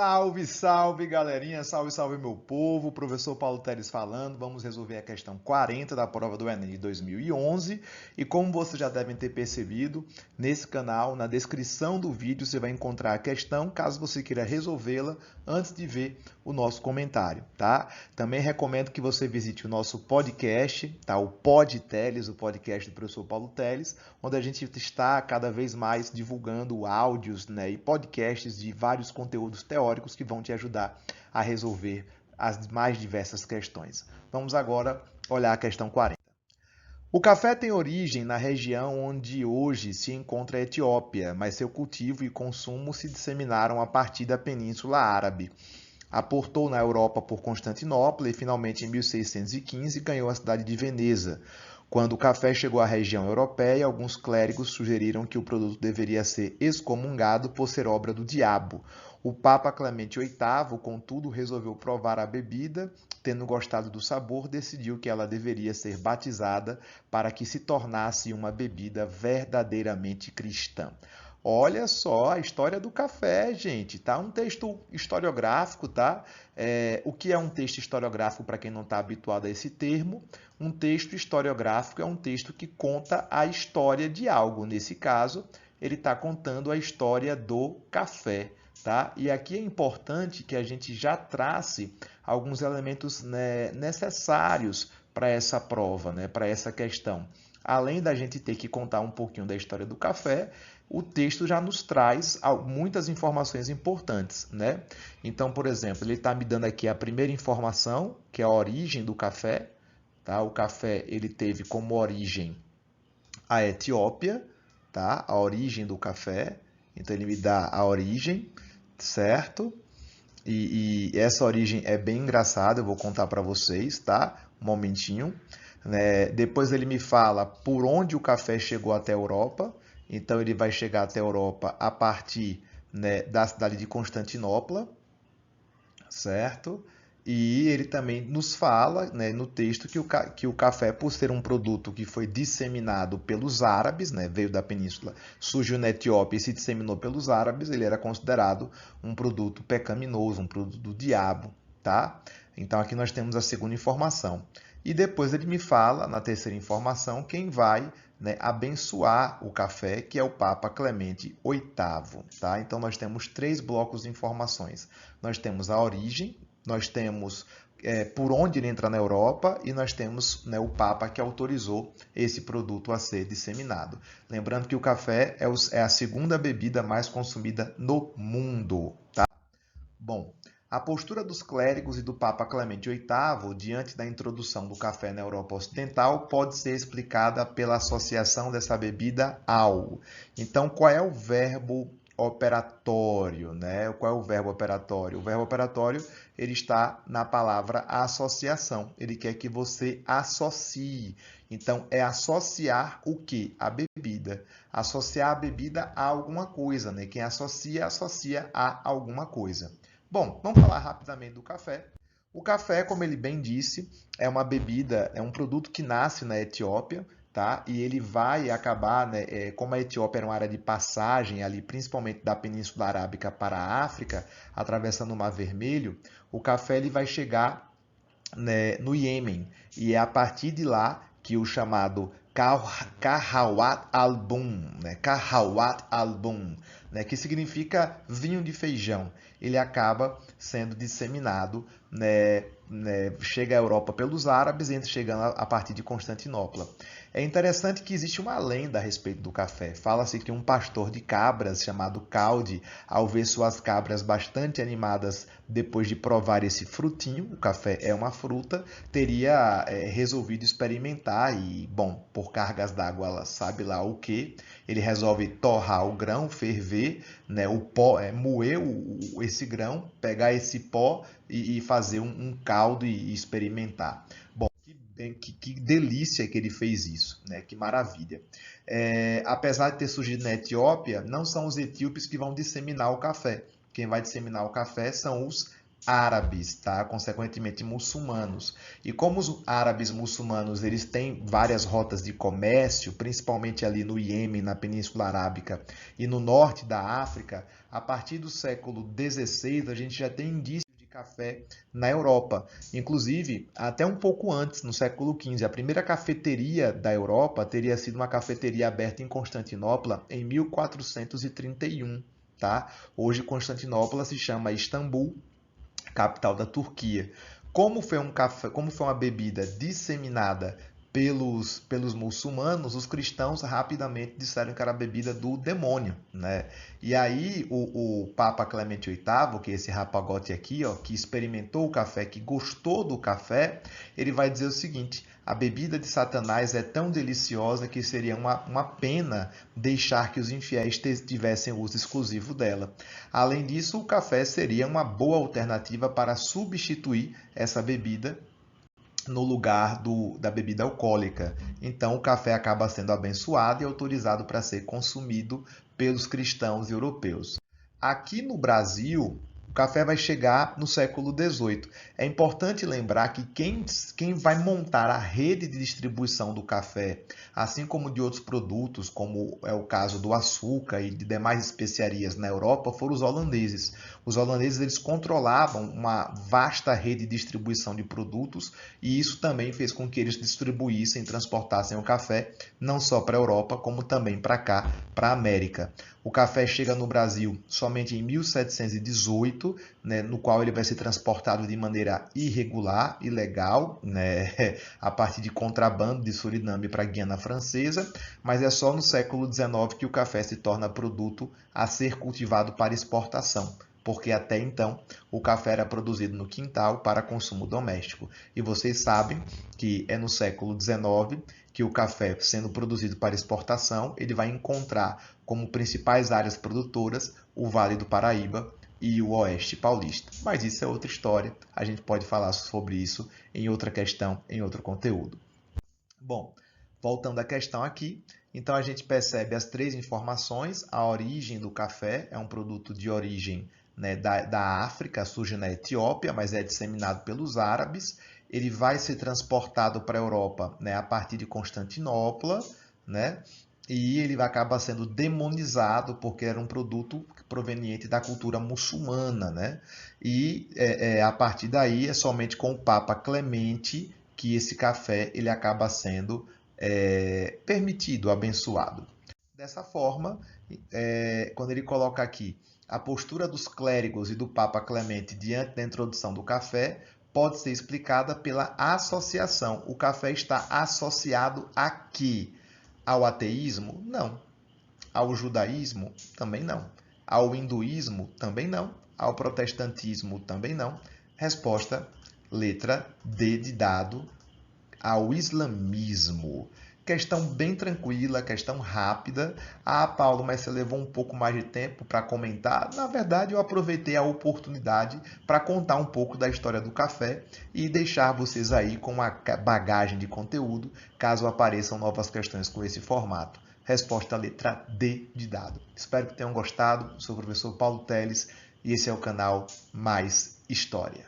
Salve, salve, galerinha! Salve, salve, meu povo! Professor Paulo Teles falando. Vamos resolver a questão 40 da prova do Enem de 2011. E como vocês já devem ter percebido, nesse canal, na descrição do vídeo, você vai encontrar a questão, caso você queira resolvê-la antes de ver o nosso comentário, tá? Também recomendo que você visite o nosso podcast, tá? O Pod Teles, o podcast do professor Paulo Teles, onde a gente está cada vez mais divulgando áudios, né, e podcasts de vários conteúdos teóricos que vão te ajudar a resolver as mais diversas questões. Vamos agora olhar a questão 40. O café tem origem na região onde hoje se encontra a Etiópia, mas seu cultivo e consumo se disseminaram a partir da Península Árabe. Aportou na Europa por Constantinopla e finalmente em 1615 ganhou a cidade de Veneza. Quando o café chegou à região europeia, alguns clérigos sugeriram que o produto deveria ser excomungado por ser obra do diabo. O Papa Clemente VIII, contudo, resolveu provar a bebida, tendo gostado do sabor, decidiu que ela deveria ser batizada para que se tornasse uma bebida verdadeiramente cristã. Olha só a história do café, gente, tá? Um texto historiográfico, tá? O que é um texto historiográfico para quem não está habituado a esse termo? Um texto historiográfico é um texto que conta a história de algo. Nesse caso, ele está contando a história do café, tá? E aqui é importante que a gente já trace alguns elementos, né, necessários para essa prova, né, para essa questão. Além da gente ter que contar um pouquinho da história do café, o texto já nos traz muitas informações importantes, né? Então, por exemplo, ele está me dando aqui a primeira informação, que é a origem do café, tá? O café ele teve como origem a Etiópia, tá? A origem do café. Então, ele me dá a origem, certo? E essa origem é bem engraçada, eu vou contar para vocês, tá? Um momentinho. Né? Depois ele me fala por onde o café chegou até a Europa. Então ele vai chegar até a Europa a partir, né, da cidade de Constantinopla, certo? E ele também nos fala, né, no texto que o café, por ser um produto que foi disseminado pelos árabes, né, veio da península, surgiu na Etiópia e se disseminou pelos árabes, ele era considerado um produto pecaminoso, um produto do diabo, tá? Então aqui nós temos a segunda informação. E depois ele me fala, na terceira informação, quem vai, né, abençoar o café, que é o Papa Clemente VIII. Tá? Então nós temos três blocos de informações. Nós temos a origem, nós temos por onde ele entra na Europa e nós temos, né, o Papa que autorizou esse produto a ser disseminado. Lembrando que o café é a segunda bebida mais consumida no mundo. Tá? Bom, a postura dos clérigos e do Papa Clemente VIII diante da introdução do café na Europa Ocidental pode ser explicada pela associação dessa bebida ao. Então, qual é o verbo operatório, né? Qual é o verbo operatório? O verbo operatório, ele está na palavra associação. Ele quer que você associe. Então, é associar o quê? A bebida. Associar a bebida a alguma coisa, né? Quem associa, associa a alguma coisa. Bom, vamos falar rapidamente do café. O café, como ele bem disse, é uma bebida, é um produto que nasce na Etiópia, tá? E ele vai acabar, né, como a Etiópia era uma área de passagem ali, principalmente da Península Arábica para a África, atravessando o Mar Vermelho, o café ele vai chegar, né, no Iêmen. E é a partir de lá que o chamado Kahawat al-Bun, né? Kahawat al-Bun, né? Que significa vinho de feijão, ele acaba sendo disseminado, né? Chega à Europa pelos árabes, entra chegando a partir de Constantinopla. É interessante que existe uma lenda a respeito do café. Fala-se que um pastor de cabras chamado Caldi, ao ver suas cabras bastante animadas depois de provar esse frutinho, o café é uma fruta, teria resolvido experimentar e, bom, por cargas d'água, ela sabe lá o que, ele resolve torrar o grão, ferver, né, o pó, moer esse grão, pegar esse pó e fazer um caldo e experimentar. Bom, que delícia que ele fez isso, né? Que maravilha. Apesar de ter surgido na Etiópia, não são os etíopes que vão disseminar o café. Quem vai disseminar o café são os árabes, tá? Consequentemente muçulmanos. E como os árabes muçulmanos eles têm várias rotas de comércio, principalmente ali no Iêmen, na Península Arábica e no norte da África, a partir do século XVI a gente já tem indícios de café na Europa. Inclusive, até um pouco antes, no século XV, a primeira cafeteria da Europa teria sido uma cafeteria aberta em Constantinopla em 1431. Tá? Hoje Constantinopla se chama Istambul, capital da Turquia. Como foi uma bebida disseminada pelos muçulmanos, os cristãos rapidamente disseram que era a bebida do demônio, né? E aí o Papa Clemente VIII, que é esse rapagote aqui, ó, que experimentou o café, que gostou do café, ele vai dizer o seguinte: a bebida de Satanás é tão deliciosa que seria uma pena deixar que os infiéis tivessem uso exclusivo dela. Além disso, o café seria uma boa alternativa para substituir essa bebida no lugar da bebida alcoólica. Então, o café acaba sendo abençoado e autorizado para ser consumido pelos cristãos europeus. Aqui no Brasil, o café vai chegar no século XVIII. É importante lembrar que quem vai montar a rede de distribuição do café, assim como de outros produtos, como é o caso do açúcar e de demais especiarias na Europa, foram os holandeses. Os holandeses eles controlavam uma vasta rede de distribuição de produtos e isso também fez com que eles distribuíssem e transportassem o café não só para a Europa, como também para cá, para a América. O café chega no Brasil somente em 1718, né, no qual ele vai ser transportado de maneira irregular, ilegal, né, a partir de contrabando de Suriname para a Guiana Francesa, mas é só no século XIX que o café se torna produto a ser cultivado para exportação, porque até então o café era produzido no quintal para consumo doméstico. E vocês sabem que é no século XIX que o café, sendo produzido para exportação, ele vai encontrar como principais áreas produtoras o Vale do Paraíba e o Oeste Paulista. Mas isso é outra história, a gente pode falar sobre isso em outra questão, em outro conteúdo. Bom, voltando à questão aqui, então a gente percebe as três informações: a origem do café é um produto de origem, né, da África, surge na Etiópia, mas é disseminado pelos árabes. Ele vai ser transportado para a Europa, né, a partir de Constantinopla, né, e ele acaba sendo demonizado porque era um produto proveniente da cultura muçulmana, né? E a partir daí é somente com o Papa Clemente que esse café ele acaba sendo permitido, abençoado. Dessa forma, quando ele coloca aqui a postura dos clérigos e do Papa Clemente diante da introdução do café, pode ser explicada pela associação. O café está associado a quê? Ao ateísmo? Não. Ao judaísmo? Também não. Ao hinduísmo? Também não. Ao protestantismo? Também não. Resposta, letra D de dado, ao islamismo. Questão bem tranquila, questão rápida. Ah, Paulo, mas você levou um pouco mais de tempo para comentar. Na verdade, eu aproveitei a oportunidade para contar um pouco da história do café e deixar vocês aí com uma bagagem de conteúdo, caso apareçam novas questões com esse formato. Resposta letra D de dado. Espero que tenham gostado. Sou o professor Paulo Teles e esse é o canal Mais História.